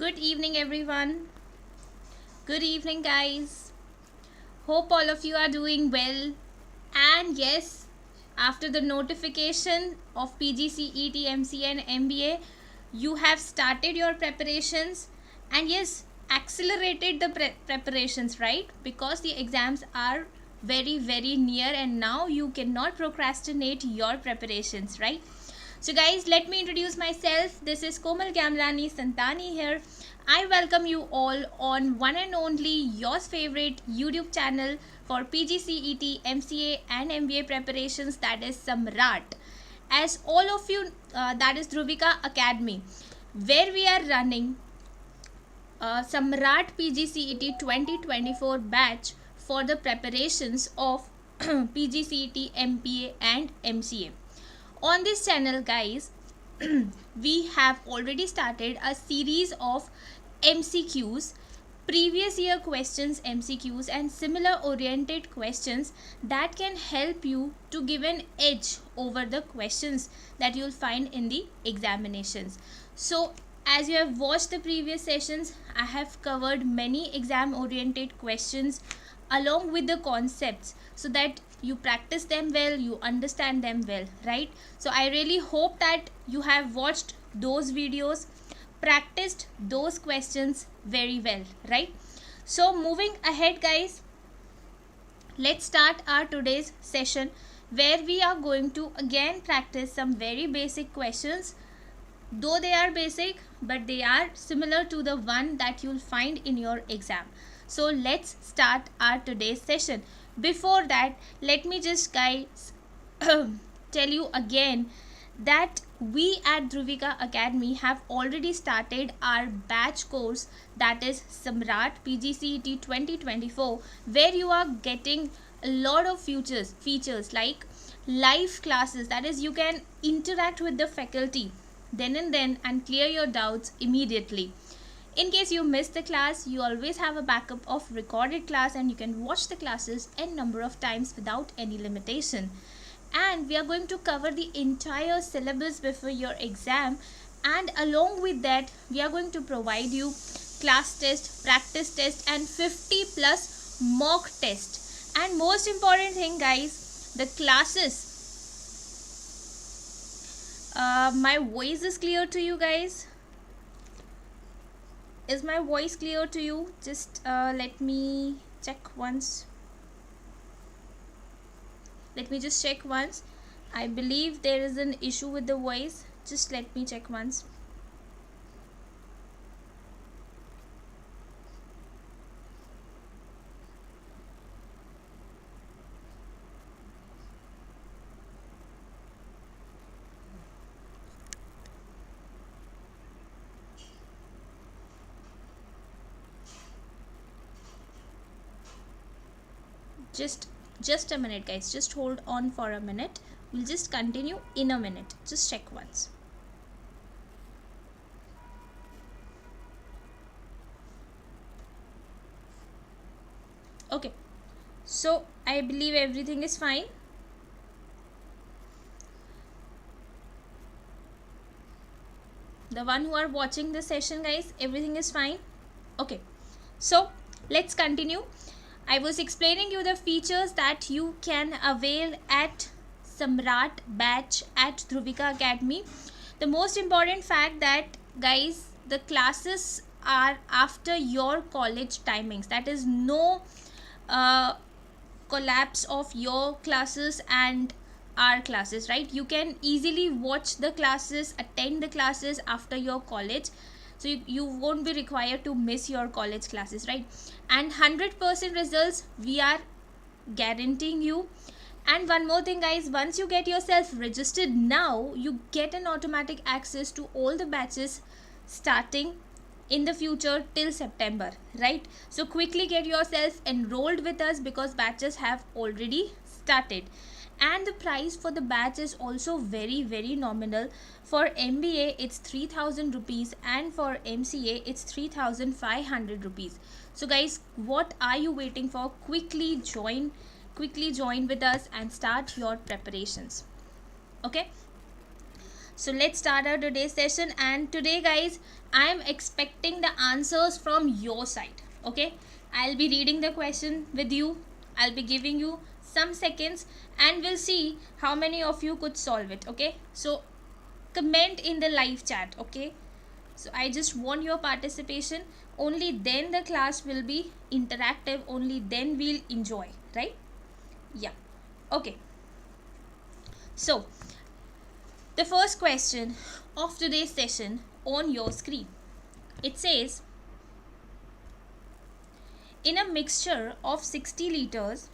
Good evening, everyone. Good evening, guys. Hope all of you are doing well. And yes, after the notification of PGCET, MCA, and MBA, you have started your preparations and yes, accelerated the preparations, right? Because the exams are very near and now you cannot procrastinate your preparations, right? So guys, let me introduce myself. This is Komal Gamlani Santani here. I welcome you all on one and only yours favorite YouTube channel for PGCET, MCA and MBA preparations, that is SAMRAT. As all of you, that is Dhruvika Academy, where we are running SAMRAT PGCET 2024 batch for the preparations of PGCET, MBA and MCA. On this channel, guys, we have already started a series of MCQs, previous year questions, MCQs, and similar oriented questions that can help you to give an edge over the questions that you'll find in the examinations. So as you have watched the previous sessions, I have covered many exam oriented questions along with the concepts so that you practice them well, you understand them well, right? So I really hope that you have watched those videos, practiced those questions very well, right? So moving ahead, guys, let's start our today's session where we are going to again practice some very basic questions. Though they are basic, but they are similar to the one that you'll find in your exam. So let's start our today's session. Before that, let me just guys tell you again that we at Dhruvika Academy have already started our batch course, that is SAMRAT PGCET 2024, where you are getting a lot of features like live classes, that is you can interact with the faculty then and clear your doubts immediately. In case you miss the class, you always have a backup of recorded class and you can watch the classes n number of times without any limitation. And we are going to cover the entire syllabus before your exam, and along with that we are going to provide you class test, practice test and 50 plus mock test. And most important thing, guys, the classes, my voice is clear to you guys? Is my voice clear to you? Just let me check once. Let me just check once. I believe there is an issue with the voice. Just let me check once. Just a minute, guys. Just hold on for a minute. We'll just continue in a minute. Just check once. Okay, so I believe everything is fine. The one who are watching this session, guys, everything is fine. Okay, so let's continue. I was explaining you the features that you can avail at SAMRAT batch at Dhruvika Academy. The most important fact that, guys, the classes are after your college timings. That is no collapse of your classes and our classes, right? You can easily watch the classes, attend the classes after your college. So you won't be required to miss your college classes, right? And 100% results we are guaranteeing you. And one more thing, guys, once you get yourself registered now, you get an automatic access to all the batches starting in the future till September, right? So quickly get yourself enrolled with us because batches have already started. And the price for the batch is also very nominal. For MBA it's 3,000 rupees and for MCA it's 3,500 rupees. So guys, what are you waiting for? Quickly join with us and start your preparations. Okay, so let's start our today's session. And today, guys, I am expecting the answers from your side. Okay, I'll be reading the question with you. I'll be giving you some seconds and we'll see how many of you could solve it. Okay, so comment in the live chat. Okay, so I just want your participation. Only then the class will be interactive, only then we'll enjoy, right? Yeah. Okay, so the first question of today's session on your screen, it says, in a mixture of 60 liters,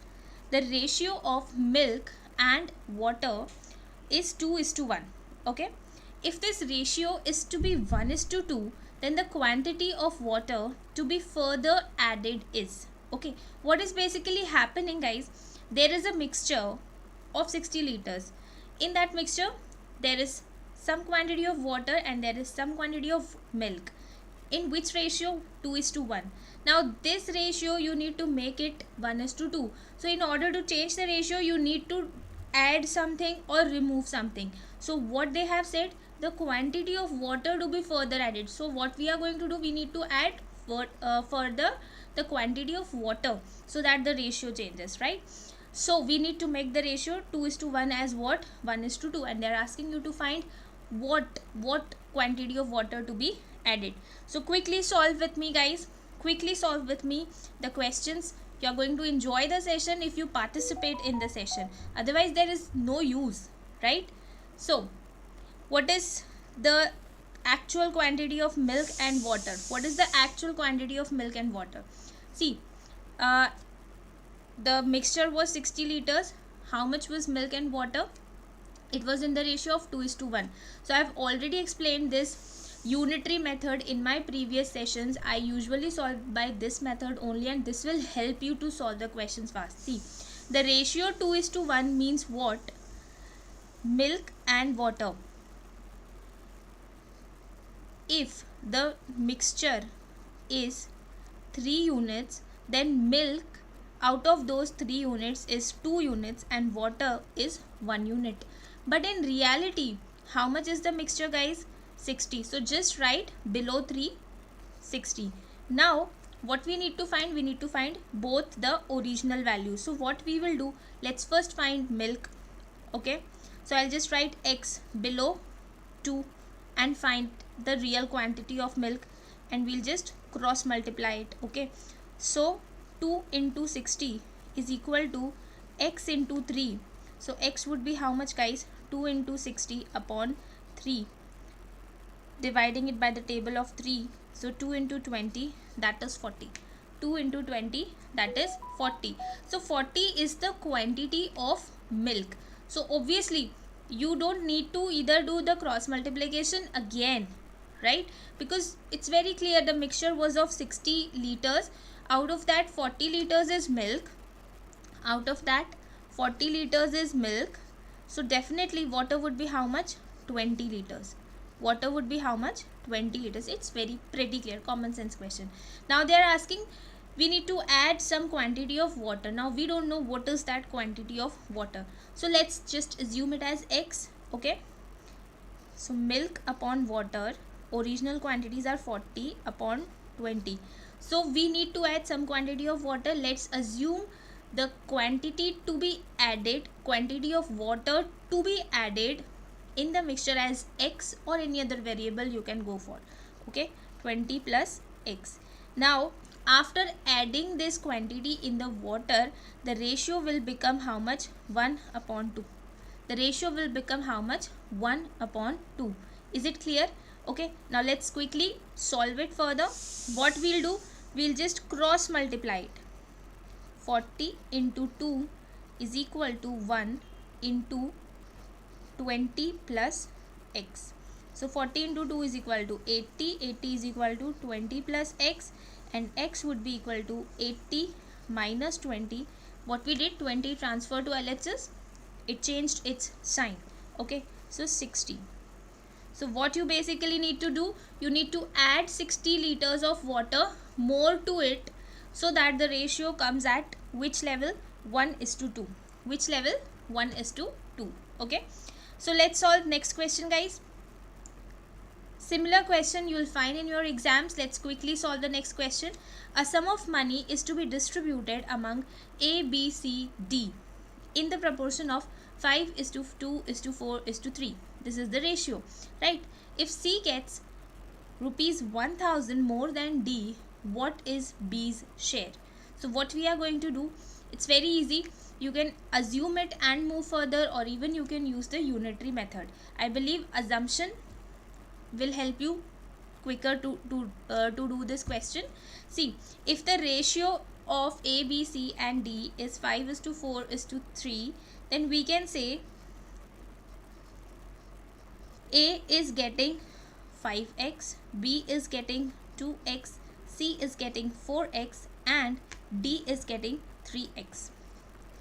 the ratio of milk and water is 2:1. Okay, if this ratio is to be 1:2, then the quantity of water to be further added is, okay, what is basically happening, guys? There is a mixture of 60 liters. In that mixture, there is some quantity of water and there is some quantity of milk. In which ratio? 2:1. Now this ratio you need to make it 1:2. So in order to change the ratio, you need to add something or remove something. So what they have said, the quantity of water to be further added. So what we are going to do, we need to add further the quantity of water so that the ratio changes, right? So we need to make the ratio 2:1 as what? 1:2, and they are asking you to find what quantity of water to be added. So quickly solve with me, guys. Quickly solve with me the questions. You are going to enjoy the session if you participate in the session. Otherwise, there is no use, right? So, what is the actual quantity of milk and water? What is the actual quantity of milk and water? See, the mixture was 60 liters. How much was milk and water? It was in the ratio of 2:1. So I have already explained this unitary method in my previous sessions. I usually solve by this method only, and this will help you to solve the questions fast. See, the ratio 2:1 means what? Milk and water. If the mixture is 3 units, then milk out of those 3 units is 2 units and water is 1 unit. But in reality, how much is the mixture, guys? 60. So just write below 3, 60. Now what we need to find? We need to find both the original values. So what we will do, let's first find milk. Okay, so I'll just write x below 2 and find the real quantity of milk, and we'll just cross multiply it. Okay, so 2 into 60 is equal to x into 3. So x would be how much, guys? 2 into 60 upon 3, dividing it by the table of 3. So 2 into 20, that is 40. 2 into 20, that is 40. So 40 is the quantity of milk. So obviously you don't need to either do the cross multiplication again, right? Because it's very clear the mixture was of 60 liters. Out of that 40 liters is milk. Out of that 40 liters is milk. So definitely water would be how much? 20 liters. Water would be how much? 20 liters. It's pretty clear, common sense question. Now they are asking, we need to add some quantity of water. Now we don't know what is that quantity of water. So let's just assume it as x. Okay. So milk upon water, original quantities are 40 upon 20. So we need to add some quantity of water. Let's assume the quantity to be added, quantity of water to be added in the mixture as x, or any other variable you can go for. Okay, 20 plus x. Now after adding this quantity in the water, the ratio will become how much? 1 upon 2. The ratio will become how much? 1 upon 2. Is it clear? Okay, now let's quickly solve it further. What we'll do, we'll just cross multiply it. 40 into 2 is equal to 1 into 20 plus x. So 40 into 2 is equal to 80. 80 is equal to 20 plus x, and x would be equal to 80 minus 20. What we did, 20 transfer to LHS, it changed its sign. Okay, so 60. So what you basically need to do, you need to add 60 liters of water more to it, so that the ratio comes at which level? 1:2. Which level? 1:2. Okay, so let's solve next question, guys. Similar question you will find in your exams. Let's quickly solve the next question. A sum of money is to be distributed among A, B, C, D in the proportion of 5:2:4:3. This is the ratio, right? If C gets rupees 1000 more than D, what is B's share? So what we are going to do, it's very easy. You can assume it and move further, or even you can use the unitary method. I believe assumption will help you quicker to do this question. See, if the ratio of A, B, C and D is 5:4:3, then we can say A is getting 5x, B is getting 2x, C is getting 4x and D is getting 3x,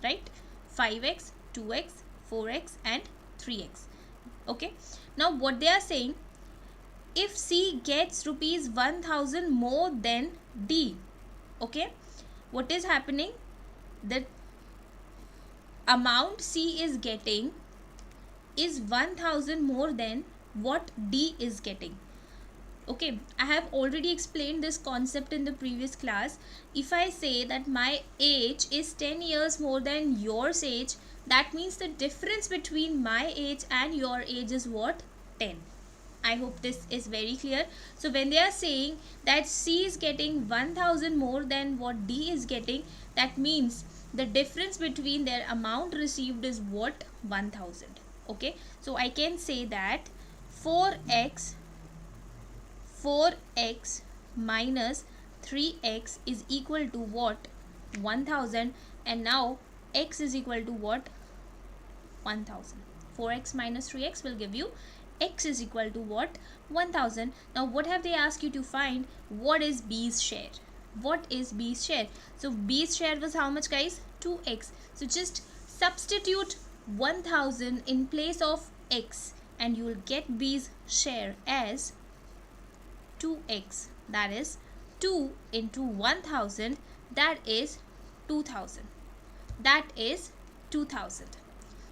right? 5x, 2x, 4x and 3x. Okay, now what they are saying, if C gets rupees 1000 more than D, okay, what is happening, the amount C is getting is 1000 more than what D is getting. Okay, I have already explained this concept in the previous class. If I say that my age is 10 years more than yours age, that means the difference between my age and your age is what? 10. I hope this is very clear. So when they are saying that C is getting 1000 more than what D is getting, that means the difference between their amount received is what? 1000. Okay, so I can say that 4x minus 3x is equal to what? 1000. And now x is equal to what? 1000. 4x minus 3x will give you x is equal to what? 1000. Now what have they asked you to find? What is B's share? What is B's share? So B's share was how much, guys? 2x. So just substitute 1000 in place of x and you will get B's share as 2x. That is 2 into 1000, that is 2000. That is 2000.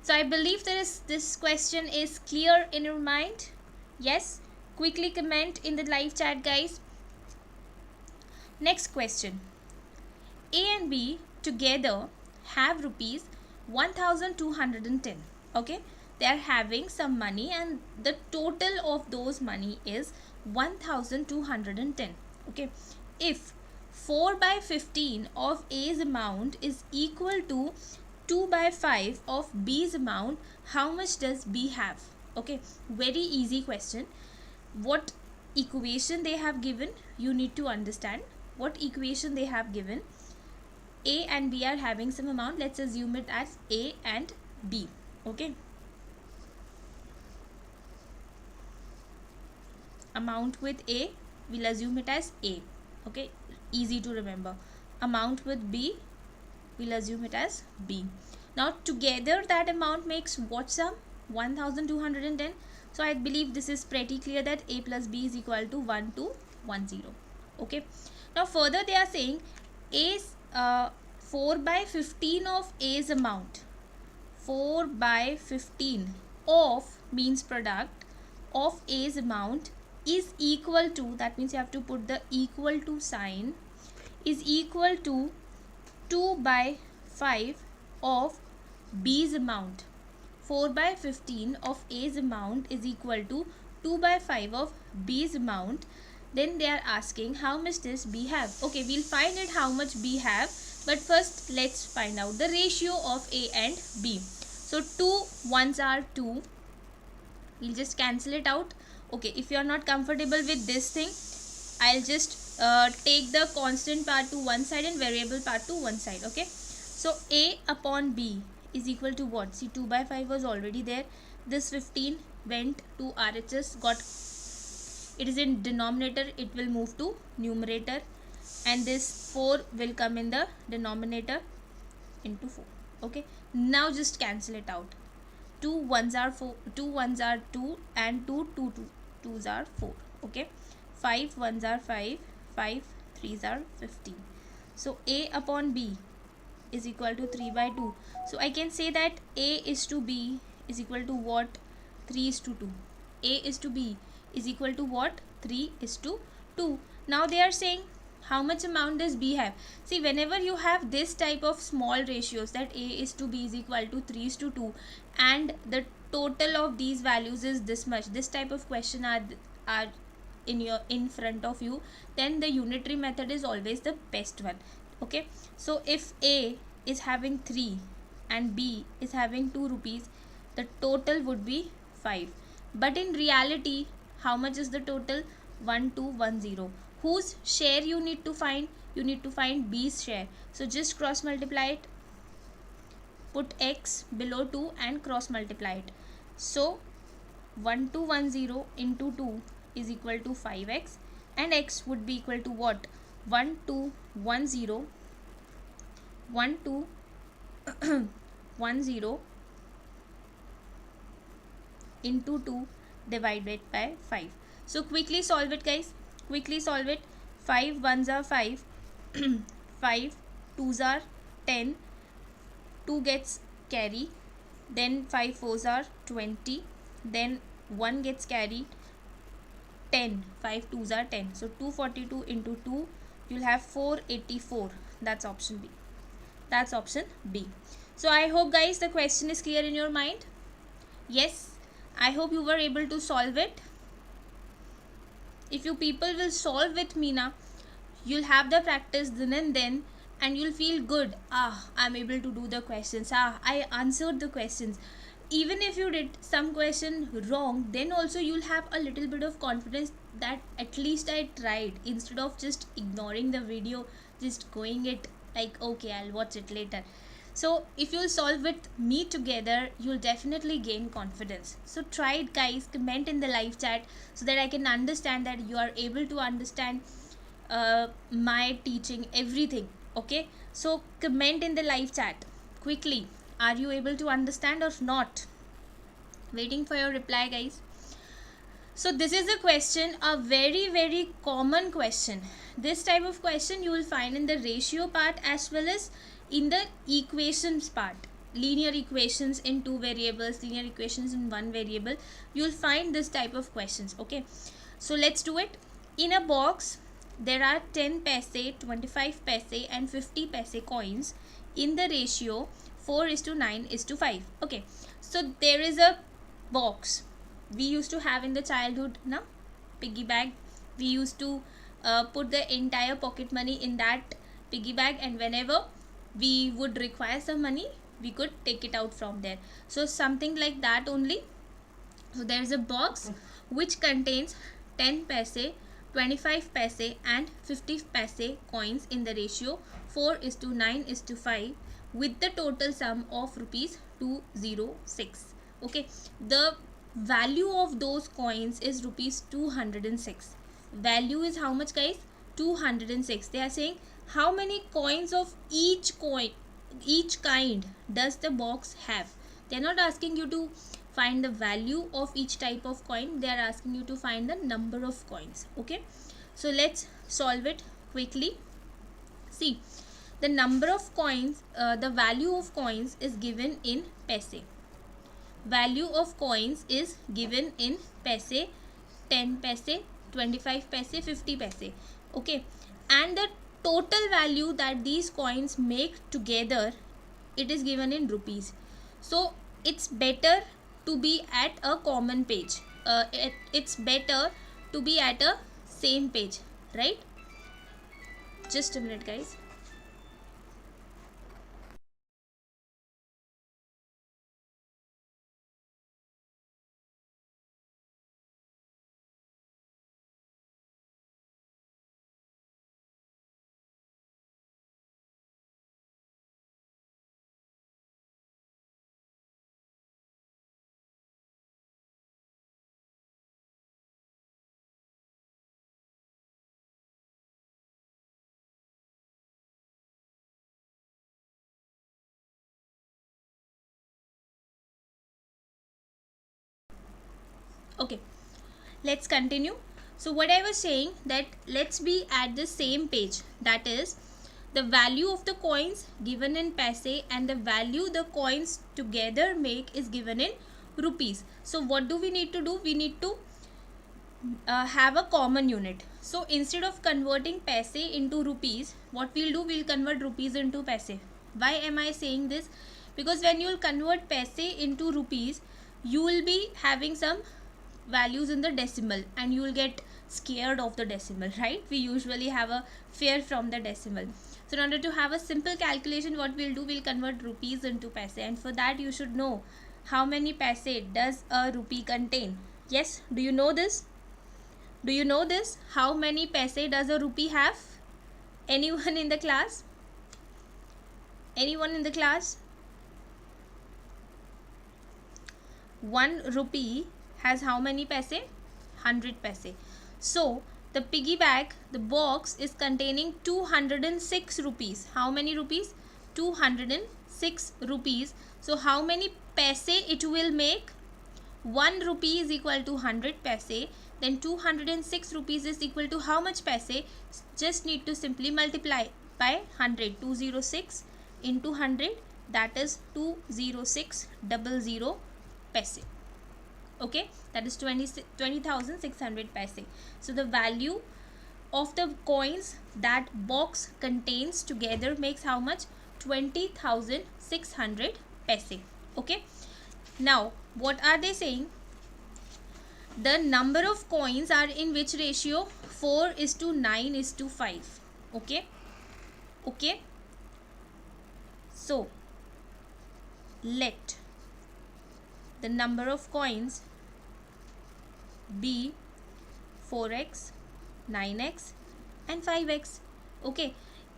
So I believe this question is clear in your mind. Yes, quickly comment in the live chat, guys. Next question. A and B together have rupees 1210. Okay, they are having some money and the total of those money is 1210. Okay, if 4/15 of A's amount is equal to 2/5 of B's amount, how much does B have? Okay, very easy question. What equation they have given, you need to understand what equation they have given. A and B are having some amount. Let's assume it as A and B. Okay, amount with A, we'll assume it as A. Okay, easy to remember. Amount with B, we'll assume it as B. Now together that amount makes what sum? 1210. So I believe this is pretty clear that A plus B is equal to 1210. Okay, now further they are saying A's 4/15 of A's amount. 4/15 of means product of A's amount is equal to, that means you have to put the equal to sign, is equal to 2/5 of B's amount. 4/15 of A's amount is equal to 2/5 of B's amount. Then they are asking how much does B have. Okay, we'll find it how much B have, but first let's find out the ratio of A and B. So 2 ones are 2. We'll just cancel it out. Okay, if you are not comfortable with this thing, I'll just take the constant part to one side and variable part to one side. Okay, so A upon B is equal to what? See, 2/5 was already there. This 15 went to RHS, got, it is in denominator, it will move to numerator, and this 4 will come in the denominator into 4. Okay, now just cancel it out. 2 ones are 4, 2 ones are 2 and 2 twos are 4. Okay, 5 ones are 5, 5 threes are 15. So A upon B is equal to 3/2. So I can say that A is to B is equal to what? 3:2. A is to B is equal to what? 3:2. Now they are saying how much amount does B have? See, whenever you have this type of small ratios, that A:B is equal to 3:2 and the total of these values is this much, this type of question are in front of you, then the unitary method is always the best one. Okay, so if A is having 3 and B is having 2 rupees, the total would be 5. But in reality, how much is the total? 1210. Whose share you need to find? You need to find B's share. So just cross multiply it. Put x below 2 and cross multiply it. So 1210 into 2 is equal to 5x, and x would be equal to what? 1210 into 2 divided by 5. So quickly solve it, guys. Quickly solve it. 5 ones are 5. 5 twos are 10. 2 gets carry. Then 5 fours are 20. Then 1 gets carried. 10. 5 twos are 10. So 242 into 2, you'll have 484. That's option B. That's option B. So I hope, guys, the question is clear in your mind. Yes, I hope you were able to solve it. If you people will solve with me now, you'll have the practice then and you'll feel good. I'm able to do the questions. I answered the questions. Even if you did some question wrong, then also you'll have a little bit of confidence that at least I tried, instead of just ignoring the video, just going it like, okay, I'll watch it later. So if you'll solve with me together, you'll definitely gain confidence. So try it, guys. Comment in the live chat so that I can understand that you are able to understand my teaching, everything. Okay, so comment in the live chat quickly. Are you able to understand or not? Waiting for your reply, guys. So this is a question, a very common question. This type of question you will find in the ratio part as well as in the equations part. Linear equations in 2 variables, linear equations in 1 variable. You will find this type of questions. Okay, so let's do it. In a box, there are 10 paise, 25 paise and 50 paise coins in the ratio 4:9:5. Okay, so there is a box we used to have in the childhood, na piggy bag. We used to put the entire pocket money in that piggy bag, and whenever we would require some money, we could take it out from there. So something like that only. So there is a box which contains 10 paise, 25 paise and 50 paise coins in the ratio 4:9:5 with the total sum of rupees 206. Okay, the value of those coins is rupees 206. Value is how much, guys? 206. They are saying how many coins of each kind does the box have. They are not asking you to find the value of each type of coin. They are asking you to find the number of coins. Okay, so let's solve it quickly. See, the number of coins, the value of coins is given in paise. Value of coins is given in paise. 10 paise, 25 paise, 50 paise. Okay, and the total value that these coins make together, it is given in rupees. So it's better to be at a common page. It's better to be at a same page, right? Just a minute, guys. Okay, let's continue. So what I was saying, that let's be at the same page, that is the value of the coins given in paise and the value the coins together make is given in rupees. So what do we need to do? We need to have a common unit. So instead of converting paise into rupees, what we'll do, we'll convert rupees into paise. Why am I saying this? Because when you'll convert paise into rupees, you will be having some values in the decimal and you will get scared of the decimal, right? We usually have a fear from the decimal. So in order to have a simple calculation, what we'll do, we'll convert rupees into paise, and for that you should know how many paise does a rupee contain. Yes, do you know this? Do you know this? How many paise does a rupee have? Anyone in the class? Anyone in the class? 1 rupee has how many paise? 100 paise. So the piggy bank, the box is containing 206 rupees. How many rupees? 206 rupees. So how many paise it will make? 1 rupee is equal to 100 paise. Then 206 rupees is equal to how much paise? Just need to simply multiply by 100. 206 into 100, that is 20600 paise. Okay, that is 20,600 paise. So the value of the coins that box contains together makes how much? 20,600 paise. Okay, now what are they saying? The number of coins are in which ratio? 4:9:5. Okay, okay. So let the number of coins be 4x, 9x and 5x. Okay,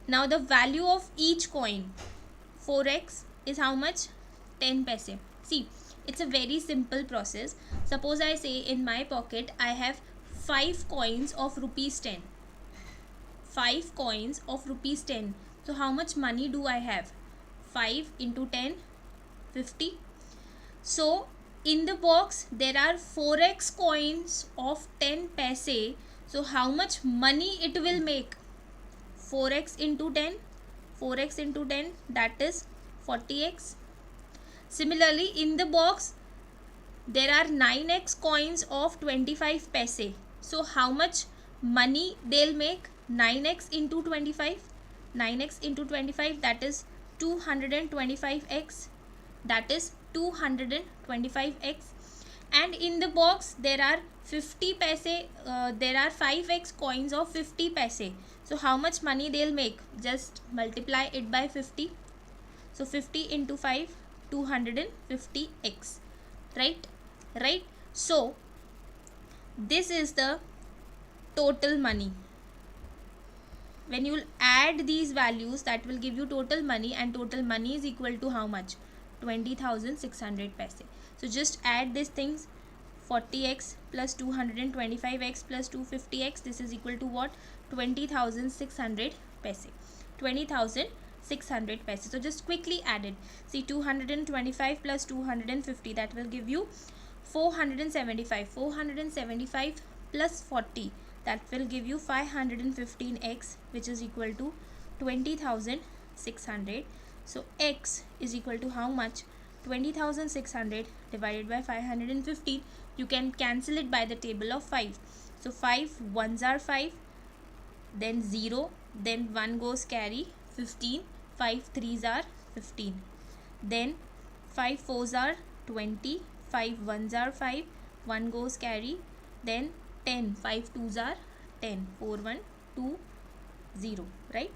now the value of each coin, 4x is how much? 10 paise. See, it's a very simple process. Suppose I say in my pocket I have 5 coins of rupees 10. 5 coins of rupees 10. So how much money do I have? 5 into 10, 50. So in the box there are 4x coins of 10 paise. So how much money it will make? 4x into 10, 4x into 10, that is 40x. Similarly, in the box there are 9x coins of 25 paise. So how much money they'll make? 9x into 25, 9x into 25, that is 225x, that is 225x. And in the box there are 50 paise, there are 5x coins of 50 paise. So how much money they'll make? Just multiply it by 50. So 50 into 5, 250x, right? Right. So this is the total money. When you will add these values, that will give you total money, and total money is equal to how much? 20,600 paise. So just add these things. 40x plus 225x plus 250x, this is equal to what? 20,600 paise. 20,600 paise. So just quickly add it. See, 225 plus 250, that will give you 475. 475 plus 40, that will give you 515x, which is equal to 20,600. So x is equal to how much? 20,600 divided by 515. You can cancel it by the table of 5. So 5 ones are 5, then 0, then 1 goes carry, 15, 5 threes are 15, then 5 fours are 20, 5 ones are 5, 1 goes carry, then 10, 5 twos are 10, 4 1 2 0, right?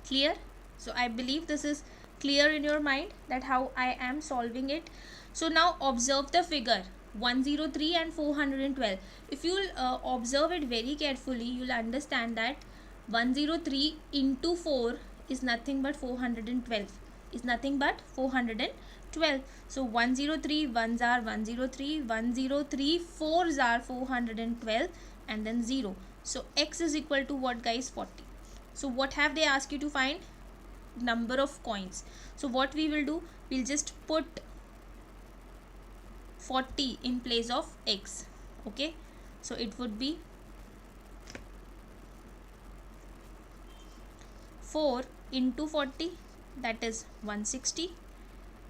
Clear? So I believe this is clear in your mind that how I am solving it. So now observe the figure 103 and 412. If you observe it very carefully, you will understand that 103 into 4 is nothing but 412. Is nothing but 412. So 103 ones are 103, 103 fours are 412, and then 0. So x is equal to what, guys? 40. So what have they asked you to find? Number of coins. So what we will do, we'll just put 40 in place of x. Okay, so it would be 4 into 40, that is 160,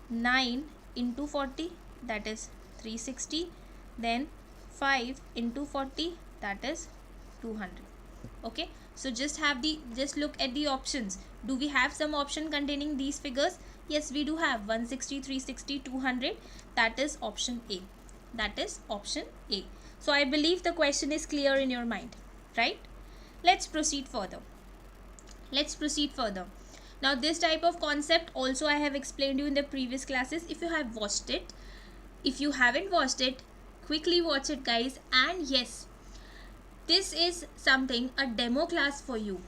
9 into 40, that is 360, then 5 into 40, that is 200. Okay, so just look at the options. Do we have some option containing these figures? Yes, we do have 160, 360, 200. That is option A. That is option A. So I believe the question is clear in your mind, right? Let's proceed further. Now this type of concept also I have explained you in the previous classes. If you have watched it, if you haven't watched it, quickly watch it, guys. And yes, this is something, a demo class for you.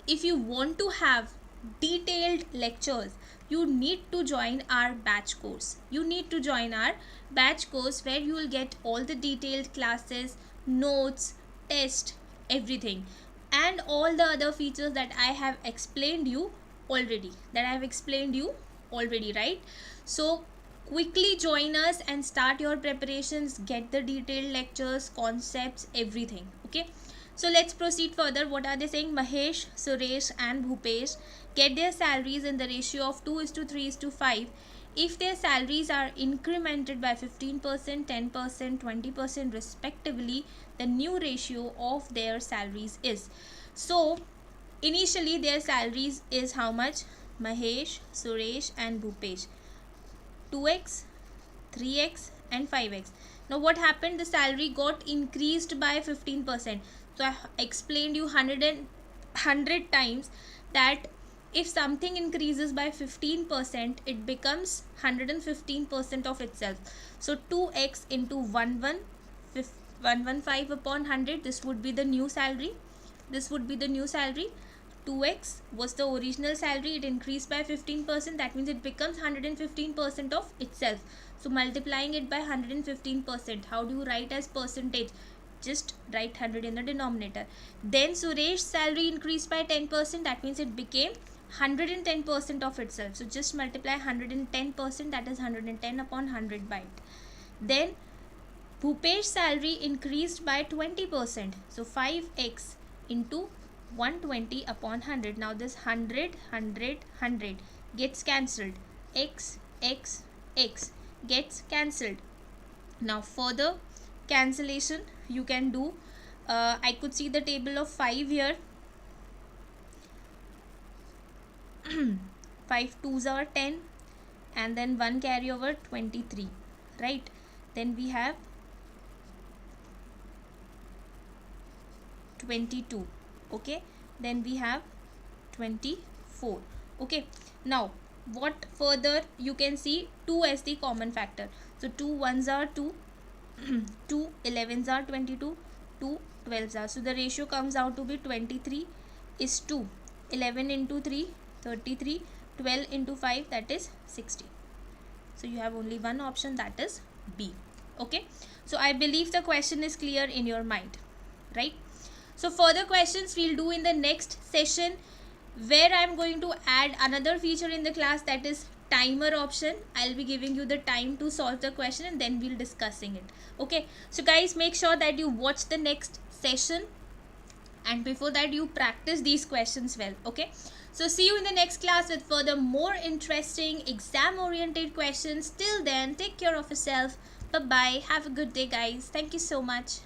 If you want to have detailed lectures, you need to join our batch course. Where you will get all the detailed classes, notes, test, everything, and all the other features that I have explained you already. Right? So quickly join us and start your preparations. Get the detailed lectures, concepts, everything. Okay, so let's proceed further. What are they saying? Mahesh, Suresh and Bhupesh get their salaries in the ratio of 2:3:5. If their salaries are incremented by 15%, 10%, 20% respectively, the new ratio of their salaries is. So initially their salaries is how much? Mahesh, Suresh and Bhupesh, 2x, 3x and 5x. Now what happened? The salary got increased by 15%. So I explained you 100 times that if something increases by 15%, it becomes 115% of itself. So 2x into 115 upon 100, this would be the new salary. 2x was the original salary, it increased by 15%, that means it becomes 115% of itself. So multiplying it by 115%, how do you write as percentage? Just write 100 in the denominator. Then Suresh's salary increased by 10%, that means it became 110% of itself. So just multiply 110%, that is 110 upon 100 by it. Then Bhupesh's salary increased by 20%, so 5x into 120 upon 100. Now this 100 gets cancelled. X gets cancelled. Now further cancellation you can do. I could see the table of 5 here. 5 2s are 10 and then 1 carry over, 23, right? Then we have 22. Okay, then we have 24. Okay, now what further? You can see 2 as the common factor. So 2 1s are 2, 2 11s are 22, 2 12s are. So the ratio comes out to be 23 is 2. 11 into 3, 33. 12 into 5, that is 60. So you have only one option, that is B. Okay, so I believe the question is clear in your mind, right? So further questions we'll do in the next session, where I'm going to add another feature in the class, that is timer option. I'll be giving you the time to solve the question and then we'll discussing it. Okay, so guys, make sure that you watch the next session and before that you practice these questions well. Okay, so see you in the next class with further more interesting exam oriented questions. Till then, take care of yourself. Bye bye. Have a good day, guys. Thank you so much.